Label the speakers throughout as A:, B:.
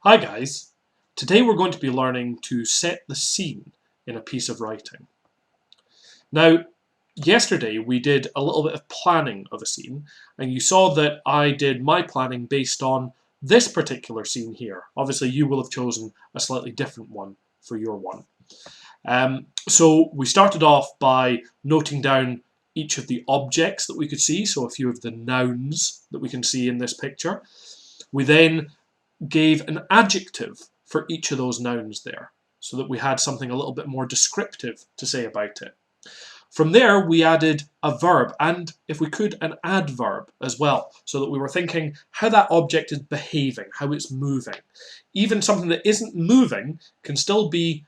A: Hi guys, today we're going to be learning to set the scene in a piece of writing. Now, yesterday we did a little bit of planning of a scene, and you saw that I did my planning based on this particular scene here. Obviously you will have chosen a slightly different one for your one. So we started off by noting down each of the objects that we could see, so a few of the nouns that we can see in this picture. We then gave an adjective for each of those nouns there, so that we had something a little bit more descriptive to say about it. From there, we added a verb and, if we could, an adverb as well, so that we were thinking how that object is behaving, how it's moving. Even something that isn't moving can still be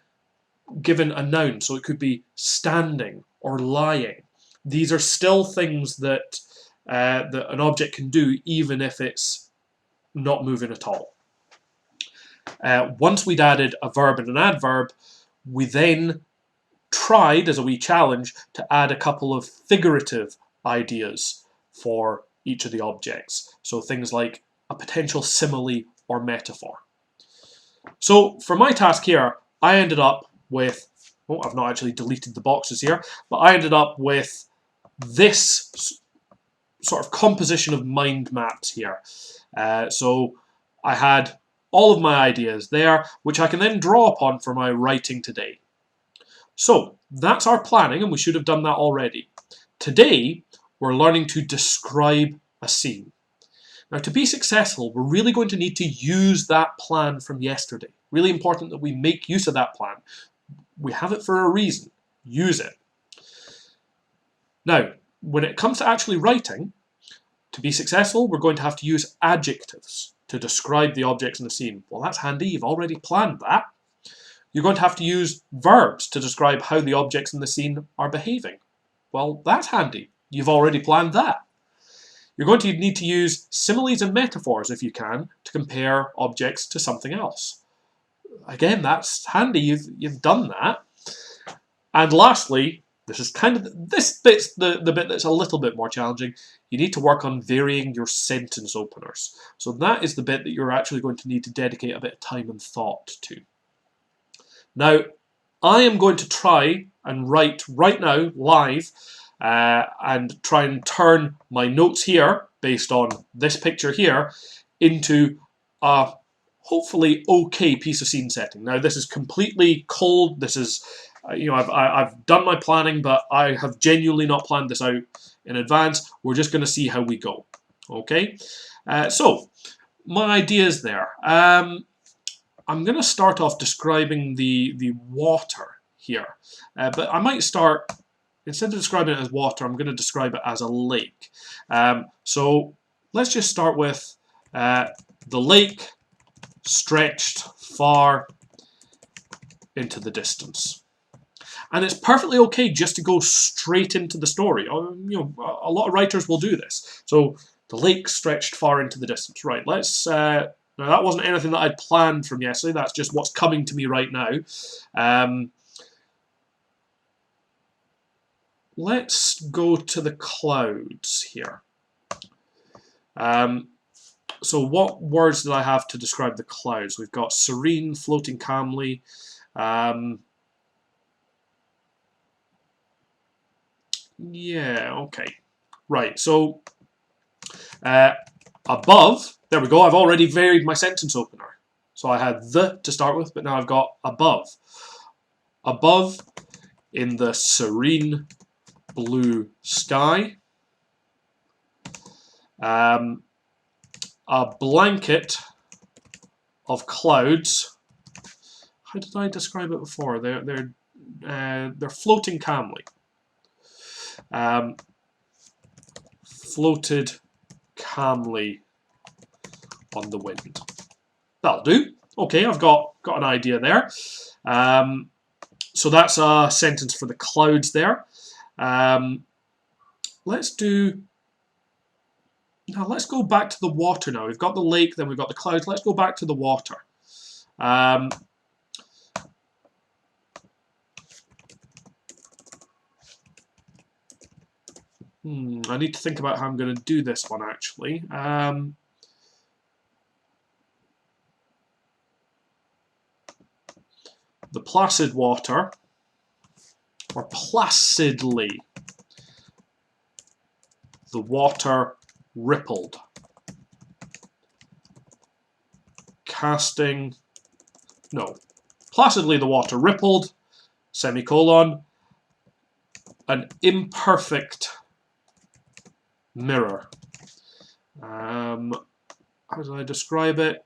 A: given a noun, so it could be standing or lying. These are still things that, that an object can do even if it's not moving at all. Once we'd added a verb and an adverb, we then tried, as a wee challenge, to add a couple of figurative ideas for each of the objects. So things like a potential simile or metaphor. So for my task here, I ended up with, oh, I've not actually deleted the boxes here, but I ended up with this sort of composition of mind maps here. So I had all of my ideas there, which I can then draw upon for my writing today. So that's our planning, and we should have done that already. Today, we're learning to describe a scene. Now, to be successful, we're really going to need to use that plan from yesterday. Really important that we make use of that plan. We have it for a reason. Use it. Now, when it comes to actually writing, to be successful, we're going to have to use adjectives to describe the objects in the scene. Well, that's handy. You've already planned that. You're going to have to use verbs to describe how the objects in the scene are behaving. Well, that's handy. You've already planned that. You're going to need to use similes and metaphors, if you can, to compare objects to something else. Again, that's handy. You've done that. And lastly, this is kind of this bit's the bit that's a little bit more challenging. You need to work on varying your sentence openers. So that is the bit that you're actually going to need to dedicate a bit of time and thought to. Now, I am going to try and write right now, live, and try and turn my notes here, based on this picture here, into a hopefully okay piece of scene setting. Now, this is completely cold. This is, I've done my planning, but I have genuinely not planned this out in advance. We're just going to see how we go. Okay? So, my ideas there. I'm going to start off describing the water here, but I might start, instead of describing it as water, I'm going to describe it as a lake. So let's just start with the lake stretched far into the distance. And it's perfectly okay just to go straight into the story. A lot of writers will do this. So the lake stretched far into the distance. Right, let's... now, that wasn't anything that I'd planned from yesterday. That's just what's coming to me right now. Let's go to the clouds here. So what words did I have to describe the clouds? We've got serene, floating calmly. Yeah, okay. Right, so above, there we go, I've already varied my sentence opener. So I had the to start with, but now I've got above. Above in the serene blue sky. A blanket of clouds. How did I describe it before? They're floating calmly. Floated calmly on the wind. That'll do. Okay, I've got an idea there. So that's a sentence for the clouds there. Let's do... Now let's go back to the water now. We've got the lake, then we've got the clouds. Let's go back to the water. I need to think about how I'm going to do this one, actually. the placid water, or placidly, the water rippled, casting, no, placidly the water rippled, semicolon, an imperfect mirror. How do I describe it?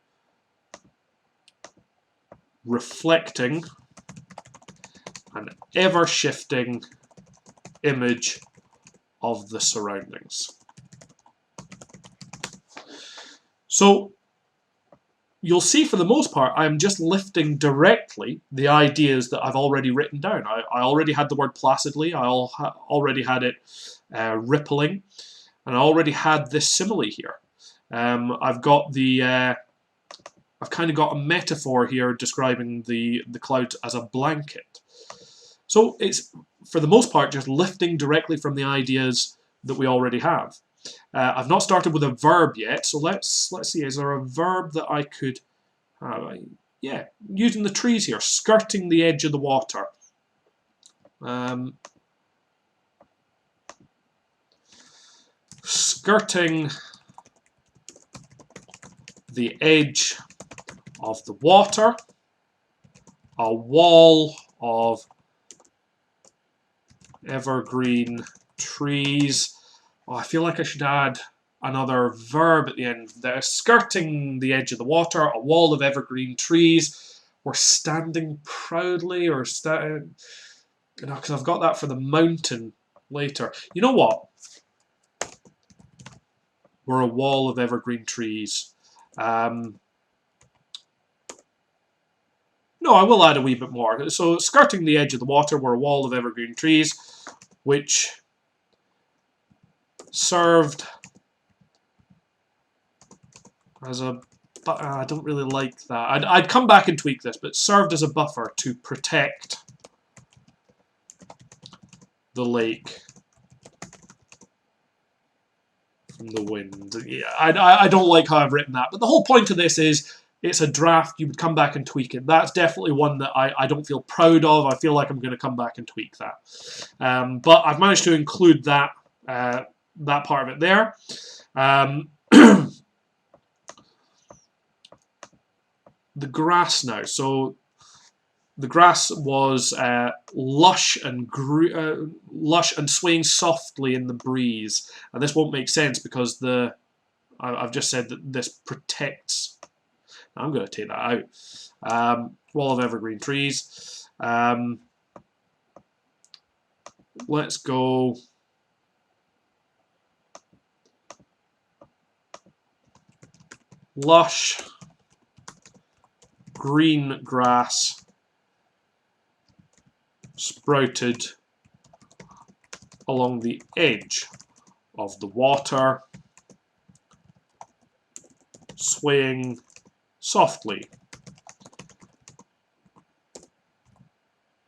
A: Reflecting an ever-shifting image of the surroundings. So you'll see for the most part I'm just lifting directly the ideas that I've already written down. I already had the word placidly, I already had it rippling, and I already had this simile here. I've got the I've kind of got a metaphor here describing the clouds as a blanket. So it's, for the most part, just lifting directly from the ideas that we already have. I've not started with a verb yet, so let's see, is there a verb that I could have? Yeah, using the trees here, skirting the edge of the water. Skirting the edge of the water, a wall of evergreen trees. Oh, I feel like I should add another verb at the end. They're skirting the edge of the water, a wall of evergreen trees. We're standing proudly, or you know, because I've got that for the mountain later. You know what? We're a wall of evergreen trees. No, I will add a wee bit more. So, skirting the edge of the water were a wall of evergreen trees, which served as a... I don't really like that. I'd come back and tweak this, but served as a buffer to protect the lake from the wind. Yeah, I don't like how I've written that, but the whole point of this is it's a draft. You would come back and tweak it. That's definitely one that I don't feel proud of. I feel like I'm going to come back and tweak that. But I've managed to include that that part of it there. The grass now. So the grass was lush and swaying softly in the breeze. And this won't make sense because I've just said that this protects. I'm going to take that out. Wall of evergreen trees. Let's go. Lush green grass sprouted along the edge of the water, swaying softly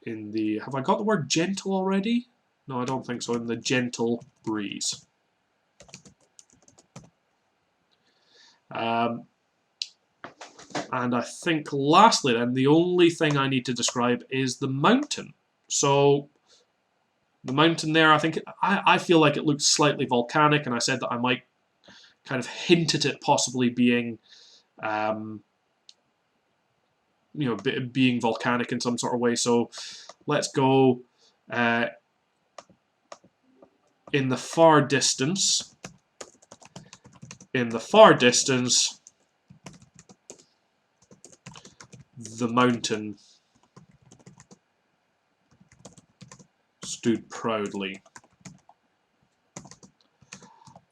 A: in the... Have I got the word gentle already? No, I don't think so. In the gentle breeze. And I think lastly then, the only thing I need to describe is the mountain. So the mountain there, I feel like it looks slightly volcanic, and I said that I might kind of hint at it possibly being you know, being volcanic in some sort of way. So let's go in the far distance. In the far distance, the mountain stood proudly.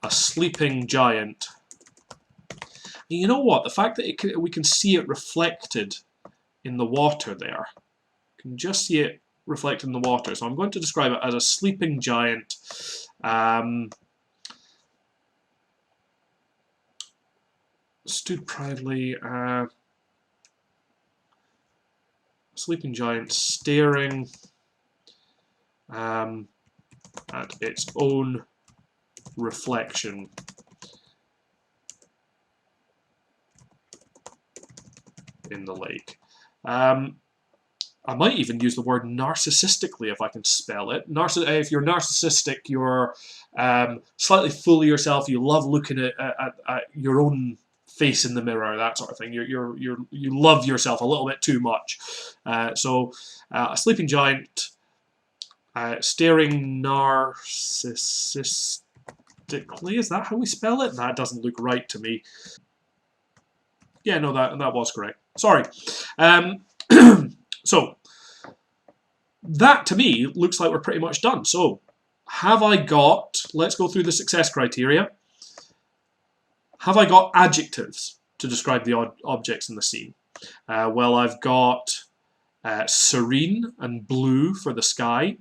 A: A sleeping giant. You know what? The fact that we can see it reflected in the water there. You can just see it reflected in the water. So I'm going to describe it as a sleeping giant. Stood proudly. Sleeping giant staring at its own reflection in the lake. I might even use the word narcissistically if I can spell it. If you're narcissistic, you're slightly full of yourself. You love looking at your own face in the mirror, that sort of thing. You love yourself a little bit too much. So a sleeping giant staring narcissistically. Is that how we spell it? That doesn't look right to me. Yeah, no, that was correct. Sorry. So that to me looks like we're pretty much done. So have I got, let's go through the success criteria. Have I got adjectives to describe the objects in the scene? Well, I've got serene and blue for the sky.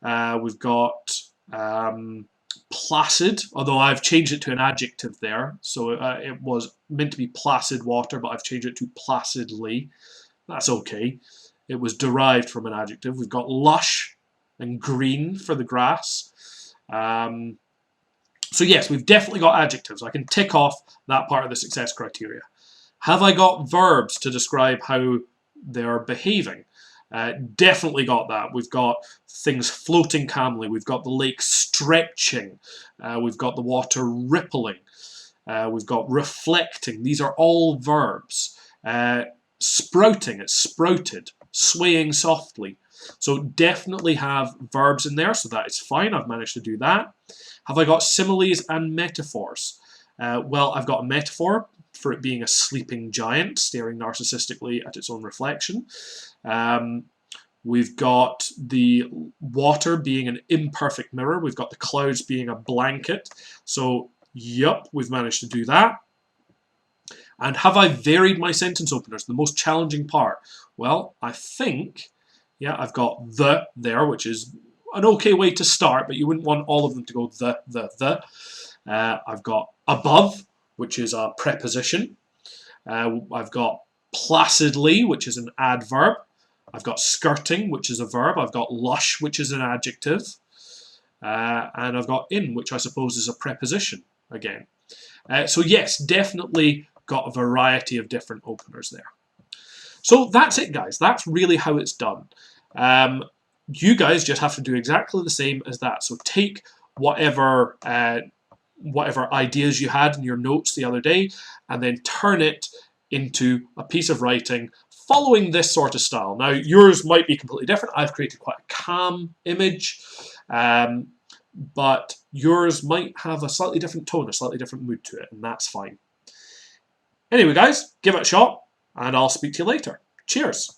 A: We've got placid, although I've changed it to an adjective there. So it was meant to be placid water, but I've changed it to placidly. That's okay. It was derived from an adjective. We've got lush and green for the grass. So yes, we've definitely got adjectives. I can tick off that part of the success criteria. Have I got verbs to describe how they're behaving? Definitely got that. We've got things floating calmly. We've got the lake stretching. We've got the water rippling. We've got reflecting. These are all verbs. Sprouting, it's sprouted. Swaying softly. So definitely have verbs in there, so that is fine. I've managed to do that. Have I got similes and metaphors? Well, I've got a metaphor for it being a sleeping giant staring narcissistically at its own reflection. We've got the water being an imperfect mirror. We've got the clouds being a blanket. So, yep, we've managed to do that. And have I varied my sentence openers? The most challenging part. Well, I think, yeah, I've got the there, which is an okay way to start, but you wouldn't want all of them to go the. I've got above, which is a preposition. I've got placidly, which is an adverb. I've got skirting, which is a verb. I've got lush, which is an adjective. And I've got in, which I suppose is a preposition again. So yes, definitely got a variety of different openers there. So that's it, guys. That's really how it's done. You guys just have to do exactly the same as that. So take whatever ideas you had in your notes the other day and then turn it into a piece of writing following this sort of style. Now, yours might be completely different. I've created quite a calm image, but yours might have a slightly different tone, a slightly different mood to it, and that's fine. Anyway, guys, give it a shot, and I'll speak to you later. Cheers.